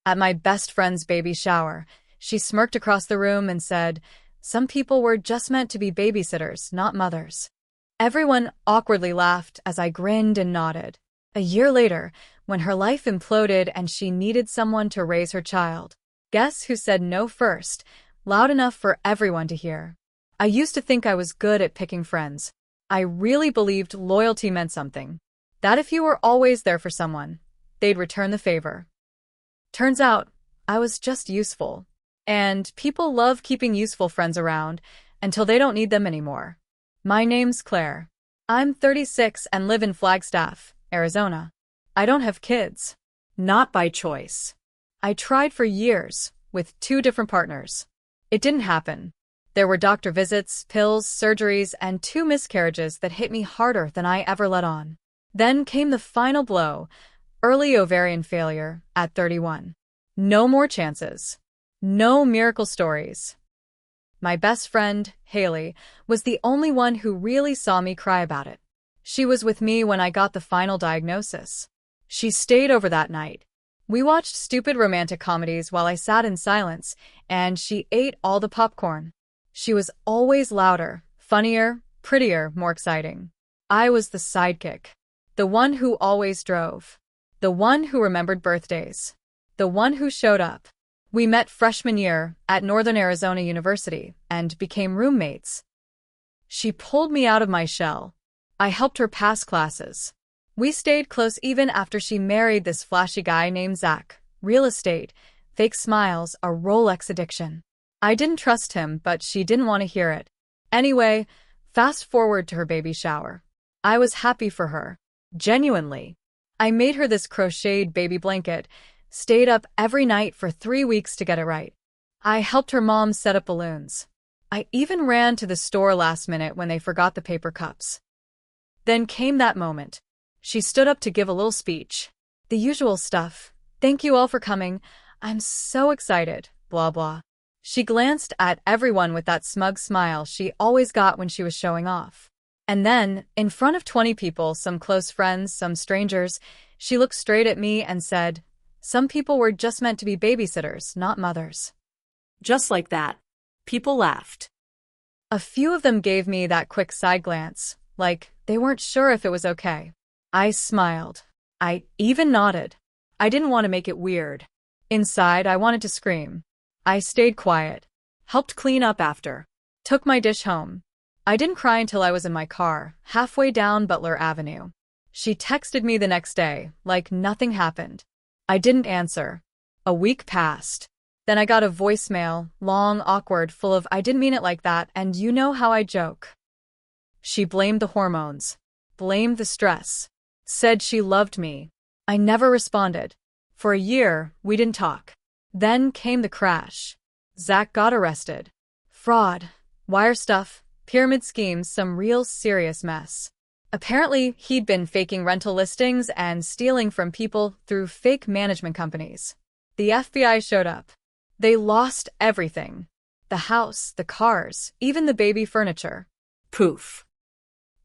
At my best friend's baby shower, she smirked across the room and said, "Some people were just meant to be babysitters, not mothers." Everyone awkwardly laughed as I grinned and nodded. A year later, when her life imploded and she needed someone to raise her child, guess who said no first, loud enough for everyone to hear? I used to think I was good at picking friends. I really believed loyalty meant something. That if you were always there for someone, they'd return the favor. Turns out, I was just useful. And people love keeping useful friends around until they don't need them anymore. My name's Claire. I'm 36 and live in Flagstaff, Arizona. I don't have kids. Not by choice. I tried for years, with 2 different partners. It didn't happen. There were doctor visits, pills, surgeries, and 2 miscarriages that hit me harder than I ever let on. Then came the final blow, early ovarian failure at 31. No more chances. No miracle stories. My best friend, Haley, was the only one who really saw me cry about it. She was with me when I got the final diagnosis. She stayed over that night. We watched stupid romantic comedies while I sat in silence, and she ate all the popcorn. She was always louder, funnier, prettier, more exciting. I was the sidekick. The one who always drove. The one who remembered birthdays. The one who showed up. We met freshman year at Northern Arizona University and became roommates. She pulled me out of my shell. I helped her pass classes. We stayed close even after she married this flashy guy named Zach. Real estate, fake smiles, a Rolex addiction. I didn't trust him, but she didn't want to hear it. Anyway, fast forward to her baby shower. I was happy for her. Genuinely. I made her this crocheted baby blanket, stayed up every night for 3 weeks to get it right. I helped her mom set up balloons. I even ran to the store last minute when they forgot the paper cups. Then came that moment. She stood up to give a little speech. The usual stuff. "Thank you all for coming. I'm so excited, blah blah." She glanced at everyone with that smug smile she always got when she was showing off. And then, in front of 20 people, some close friends, some strangers, she looked straight at me and said, "Some people were just meant to be babysitters, not mothers." Just like that. People laughed. A few of them gave me that quick side glance, like they weren't sure if it was okay. I smiled. I even nodded. I didn't want to make it weird. Inside, I wanted to scream. I stayed quiet. Helped clean up after. Took my dish home. I didn't cry until I was in my car, halfway down Butler Avenue. She texted me the next day, like nothing happened. I didn't answer. A week passed. Then I got a voicemail, long, awkward, full of "I didn't mean it like that, and you know how I joke." She blamed the hormones. Blamed the stress. Said she loved me. I never responded. For a year, we didn't talk. Then came the crash. Zach got arrested. Fraud. Wire stuff. Pyramid schemes, some real serious mess. Apparently, he'd been faking rental listings and stealing from people through fake management companies. The FBI showed up. They lost everything. The house, the cars, even the baby furniture. Poof.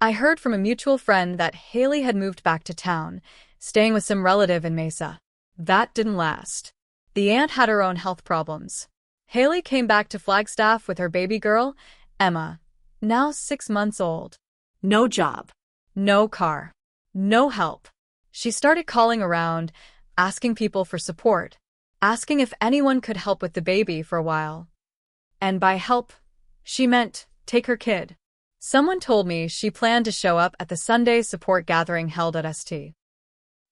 I heard from a mutual friend that Haley had moved back to town, staying with some relative in Mesa. That didn't last. The aunt had her own health problems. Haley came back to Flagstaff with her baby girl, Emma, now 6 months old. No job. No car. No help. She started calling around, asking people for support, asking if anyone could help with the baby for a while. And by help, she meant take her kid. Someone told me she planned to show up at the Sunday support gathering held at St.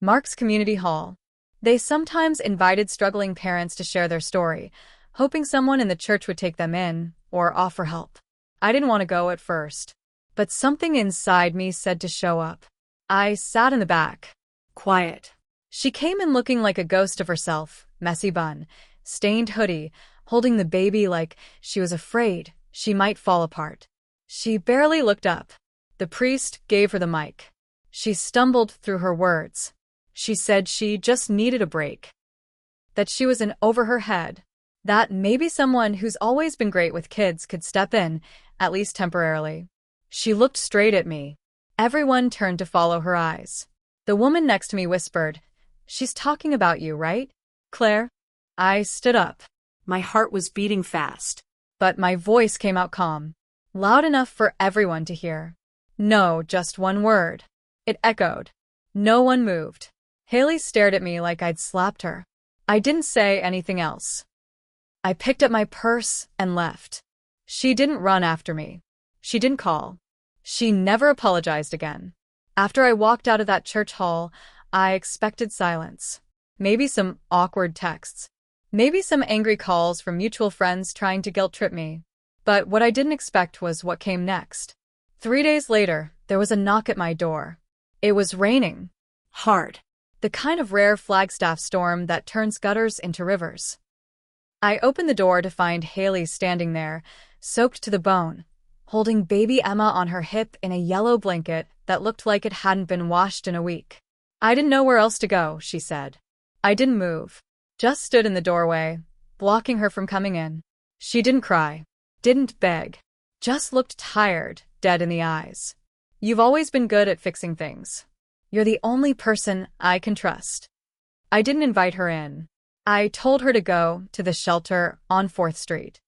Mark's Community Hall. They sometimes invited struggling parents to share their story, hoping someone in the church would take them in or offer help. I didn't want to go at first, but something inside me said to show up. I sat in the back. Quiet. She came in looking like a ghost of herself, messy bun, stained hoodie, holding the baby like she was afraid she might fall apart. She barely looked up. The priest gave her the mic. She stumbled through her words. She said she just needed a break. That she was in over her head. That maybe someone who's always been great with kids could step in, at least temporarily. She looked straight at me. Everyone turned to follow her eyes. The woman next to me whispered, "She's talking about you, right, Claire?" I stood up. My heart was beating fast. But my voice came out calm, loud enough for everyone to hear. No, just one word. It echoed. No one moved. Haley stared at me like I'd slapped her. I didn't say anything else. I picked up my purse and left. She didn't run after me. She didn't call. She never apologized again. After I walked out of that church hall, I expected silence. Maybe some awkward texts. Maybe some angry calls from mutual friends trying to guilt-trip me. But what I didn't expect was what came next. 3 days later, there was a knock at my door. It was raining. Hard. The kind of rare Flagstaff storm that turns gutters into rivers. I opened the door to find Haley standing there, soaked to the bone, holding baby Emma on her hip in a yellow blanket that looked like it hadn't been washed in a week. I didn't know where else to go, she said. I didn't move. Just stood in the doorway, blocking her from coming in. She didn't cry. Didn't beg. Just looked tired, dead in the eyes. You've always been good at fixing things. You're the only person I can trust. I didn't invite her in. I told her to go to the shelter on 4th Street.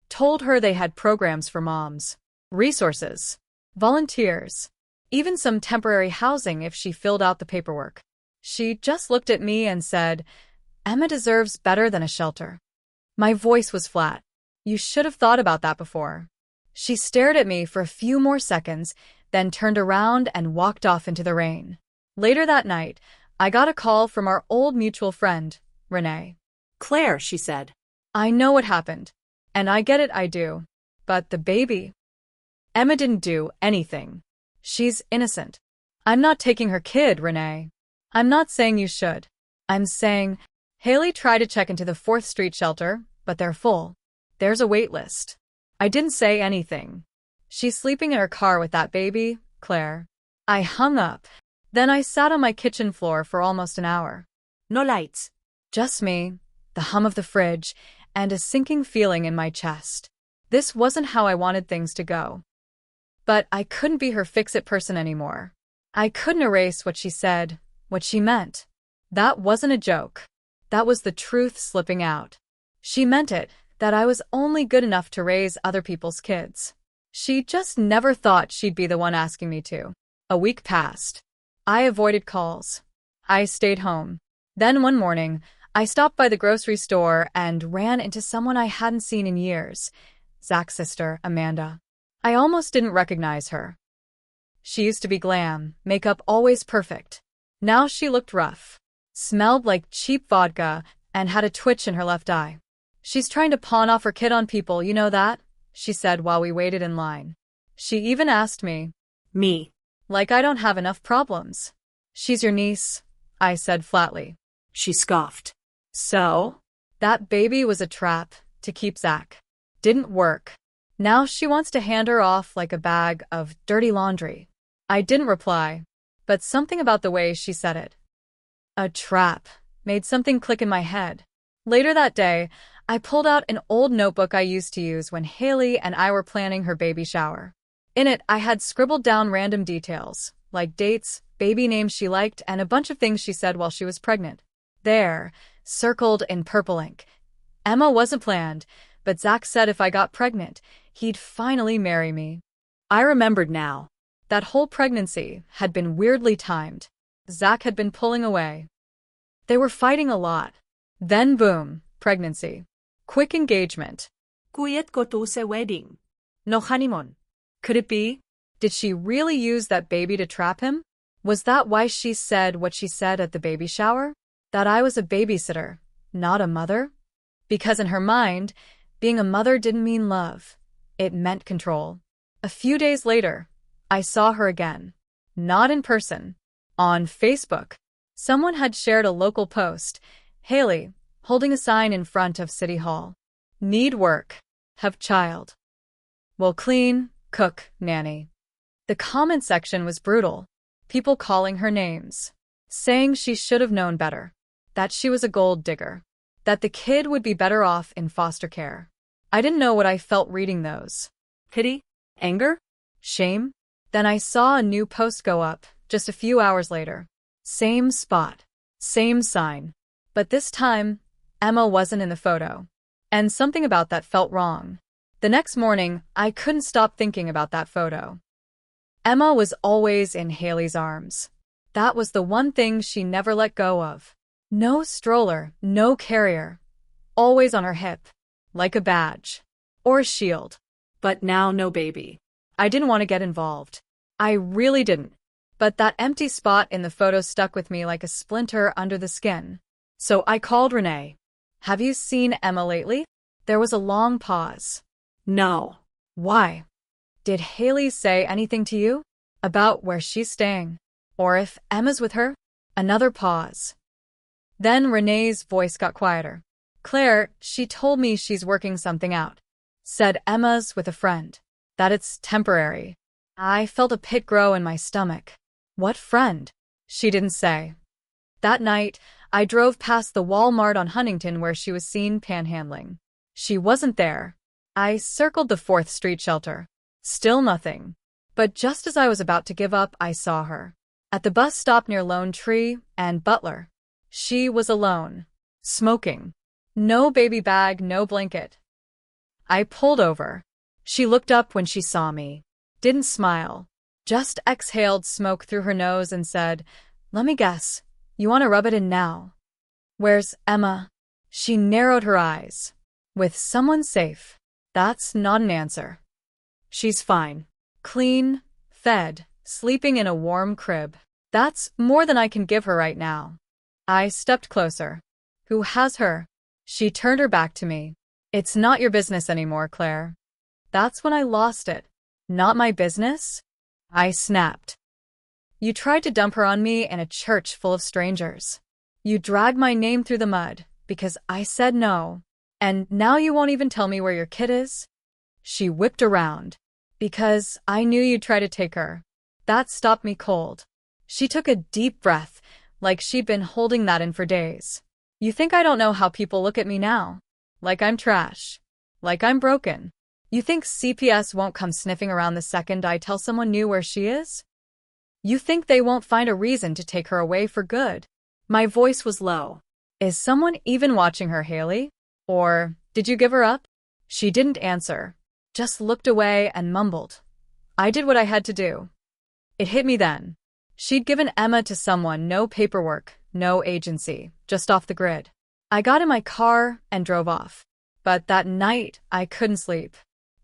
Told her they had programs for moms, resources, volunteers, even some temporary housing if she filled out the paperwork. She just looked at me and said, "Emma deserves better than a shelter." My voice was flat. You should have thought about that before. She stared at me for a few more seconds, then turned around and walked off into the rain. Later that night, I got a call from our old mutual friend, Renee. Claire, she said. I know what happened. And I get it, I do. But the baby? Emma didn't do anything. She's innocent. I'm not taking her kid, Renee. I'm not saying you should. I'm saying, Haley tried to check into the 4th Street shelter, but they're full. There's a wait list. I didn't say anything. She's sleeping in her car with that baby, Claire. I hung up. Then I sat on my kitchen floor for almost an hour. No lights. Just me, the hum of the fridge, and a sinking feeling in my chest. This wasn't how I wanted things to go. But I couldn't be her fix-it person anymore. I couldn't erase what she said, what she meant. That wasn't a joke. That was the truth slipping out. She meant it, that I was only good enough to raise other people's kids. She just never thought she'd be the one asking me to. A week passed. I avoided calls. I stayed home. Then one morning, I stopped by the grocery store and ran into someone I hadn't seen in years. Zach's sister, Amanda. I almost didn't recognize her. She used to be glam, makeup always perfect. Now she looked rough, smelled like cheap vodka, and had a twitch in her left eye. She's trying to pawn off her kid on people, you know that? She said while we waited in line. She even asked me. Me. Like I don't have enough problems. She's your niece, I said flatly. She scoffed. So? That baby was a trap to keep Zach. Didn't work. Now she wants to hand her off like a bag of dirty laundry. I didn't reply, but something about the way she said it. A trap made something click in my head. Later that day, I pulled out an old notebook I used to use when Haley and I were planning her baby shower. In it, I had scribbled down random details, like dates, baby names she liked, and a bunch of things she said while she was pregnant. There, circled in purple ink. Emma wasn't planned, but Zach said if I got pregnant, he'd finally marry me. I remembered now. That whole pregnancy had been weirdly timed. Zach had been pulling away. They were fighting a lot. Then boom, pregnancy. Quick engagement. Kuyet ko to sa wedding. No honeymoon. Could it be? Did she really use that baby to trap him? Was that why she said what she said at the baby shower? That I was a babysitter, not a mother? Because in her mind, being a mother didn't mean love. It meant control. A few days later, I saw her again. Not in person. On Facebook. Someone had shared a local post. Haley, holding a sign in front of City Hall. Need work. Have child. Will clean, cook, nanny. The comment section was brutal. People calling her names. Saying she should have known better. That she was a gold digger. That the kid would be better off in foster care. I didn't know what I felt reading those. Pity? Anger? Shame? Then I saw a new post go up, just a few hours later. Same spot. Same sign. But this time, Emma wasn't in the photo. And something about that felt wrong. The next morning, I couldn't stop thinking about that photo. Emma was always in Haley's arms. That was the one thing she never let go of. No stroller, no carrier. Always on her hip. Like a badge. Or a shield. But now no baby. I didn't want to get involved. I really didn't. But that empty spot in the photo stuck with me like a splinter under the skin. So I called Renee. Have you seen Emma lately? There was a long pause. No. Why? Did Haley say anything to you? About where she's staying? Or if Emma's with her? Another pause. Then Renee's voice got quieter. Claire, she told me she's working something out. Said Emma's with a friend. That it's temporary. I felt a pit grow in my stomach. What friend? She didn't say. That night, I drove past the Walmart on Huntington where she was seen panhandling. She wasn't there. I circled the 4th Street shelter. Still nothing. But just as I was about to give up, I saw her. At the bus stop near Lone Tree and Butler. She was alone. Smoking. No baby bag, no blanket. I pulled over. She looked up when she saw me. Didn't smile. Just exhaled smoke through her nose and said, "Let me guess. You want to rub it in now?" "Where's Emma?" She narrowed her eyes. "With someone safe." That's not an answer. She's fine. Clean, fed, sleeping in a warm crib. That's more than I can give her right now. I stepped closer. Who has her? She turned her back to me. It's not your business anymore, Claire. That's when I lost it. Not my business? I snapped. You tried to dump her on me in a church full of strangers. You dragged my name through the mud because I said no. And now you won't even tell me where your kid is? She whipped around. Because I knew you'd try to take her. That stopped me cold. She took a deep breath, like she'd been holding that in for days. You think I don't know how people look at me now? Like I'm trash. Like I'm broken. You think CPS won't come sniffing around the second I tell someone new where she is? You think they won't find a reason to take her away for good? My voice was low. Is someone even watching her, Haley? Or did you give her up? She didn't answer. Just looked away and mumbled. I did what I had to do. It hit me then. She'd given Emma to someone, no paperwork, no agency, just off the grid. I got in my car and drove off. But that night, I couldn't sleep.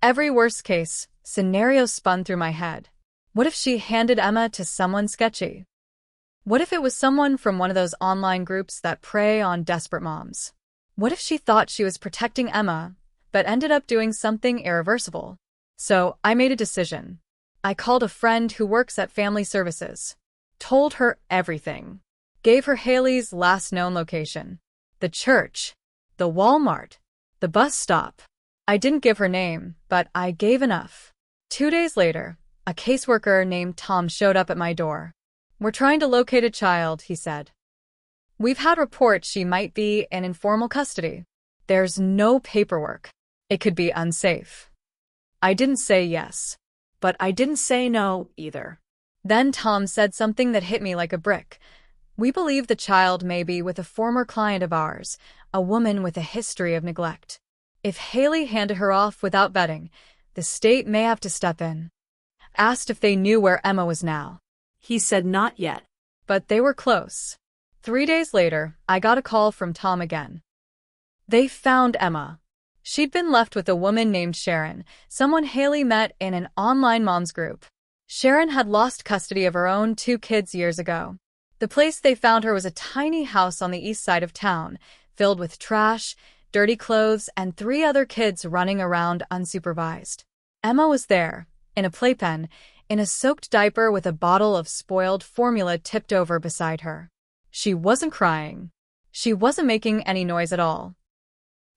Every worst-case scenario spun through my head. What if she handed Emma to someone sketchy? What if it was someone from one of those online groups that prey on desperate moms? What if she thought she was protecting Emma, but ended up doing something irreversible? So I made a decision. I called a friend who works at Family Services. Told her everything. Gave her Haley's last known location. The church. The Walmart. The bus stop. I didn't give her name, but I gave enough. 2 days later, a caseworker named Tom showed up at my door. We're trying to locate a child, he said. We've had reports she might be in informal custody. There's no paperwork. It could be unsafe. I didn't say yes, but I didn't say no either. Then Tom said something that hit me like a brick. We believe the child may be with a former client of ours, a woman with a history of neglect. If Haley handed her off without vetting, the state may have to step in. Asked if they knew where Emma was now. He said not yet. But they were close. 3 days later, I got a call from Tom again. They found Emma. She'd been left with a woman named Sharon, someone Haley met in an online moms group. Sharon had lost custody of her own 2 kids years ago. The place they found her was a tiny house on the east side of town, filled with trash, dirty clothes, and 3 other kids running around unsupervised. Emma was there, in a playpen, in a soaked diaper with a bottle of spoiled formula tipped over beside her. She wasn't crying. She wasn't making any noise at all.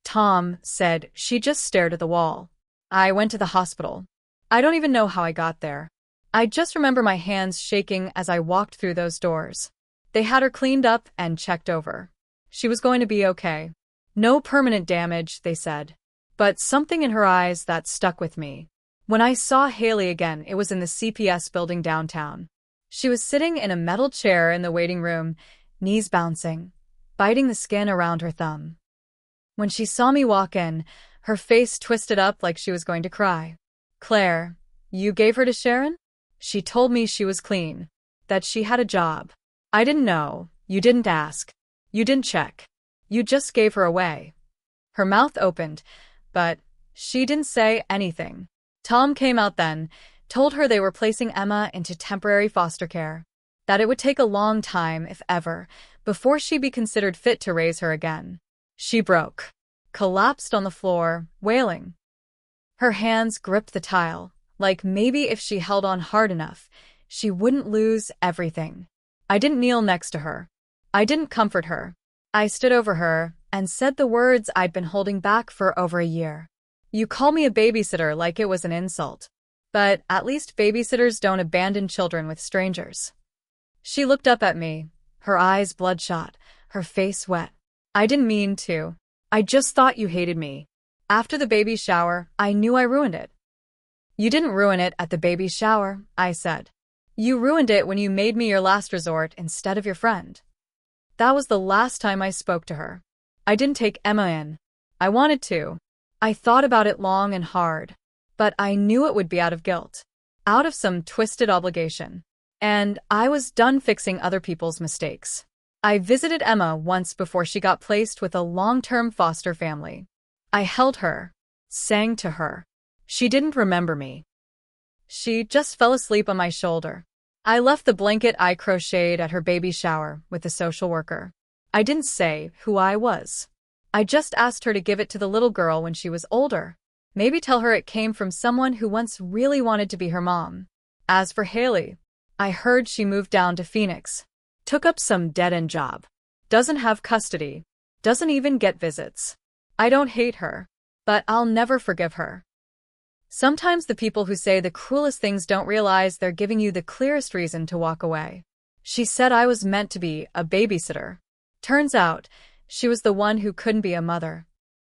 Tom said she just stared at the wall. I went to the hospital. I don't even know how I got there. I just remember my hands shaking as I walked through those doors. They had her cleaned up and checked over. She was going to be okay. No permanent damage, they said. But something in her eyes that stuck with me. When I saw Haley again, it was in the CPS building downtown. She was sitting in a metal chair in the waiting room, knees bouncing, biting the skin around her thumb. When she saw me walk in, her face twisted up like she was going to cry. "Claire, you gave her to Sharon?" "She told me she was clean. That she had a job." "I didn't know. You didn't ask. You didn't check. You just gave her away." Her mouth opened, but she didn't say anything. Tom came out then, told her they were placing Emma into temporary foster care, that it would take a long time, if ever, before she'd be considered fit to raise her again. She broke, collapsed on the floor, wailing. Her hands gripped the tile, like maybe if she held on hard enough, she wouldn't lose everything. I didn't kneel next to her. I didn't comfort her. I stood over her and said the words I'd been holding back for over a year. "You call me a babysitter like it was an insult. But at least babysitters don't abandon children with strangers." She looked up at me, her eyes bloodshot, her face wet. "I didn't mean to. I just thought you hated me. After the baby shower, I knew I ruined it." "You didn't ruin it at the baby shower," I said. "You ruined it when you made me your last resort instead of your friend." That was the last time I spoke to her. I didn't take Emma in. I wanted to. I thought about it long and hard. But I knew it would be out of guilt. Out of some twisted obligation. And I was done fixing other people's mistakes. I visited Emma once before she got placed with a long-term foster family. I held her, sang to her. She didn't remember me. She just fell asleep on my shoulder. I left the blanket I crocheted at her baby shower with the social worker. I didn't say who I was. I just asked her to give it to the little girl when she was older. Maybe tell her it came from someone who once really wanted to be her mom. As for Haley, I heard she moved down to Phoenix. Took up some dead-end job. Doesn't have custody. Doesn't even get visits. I don't hate her, but I'll never forgive her. Sometimes the people who say the cruelest things don't realize they're giving you the clearest reason to walk away. She said I was meant to be a babysitter. Turns out, she was the one who couldn't be a mother.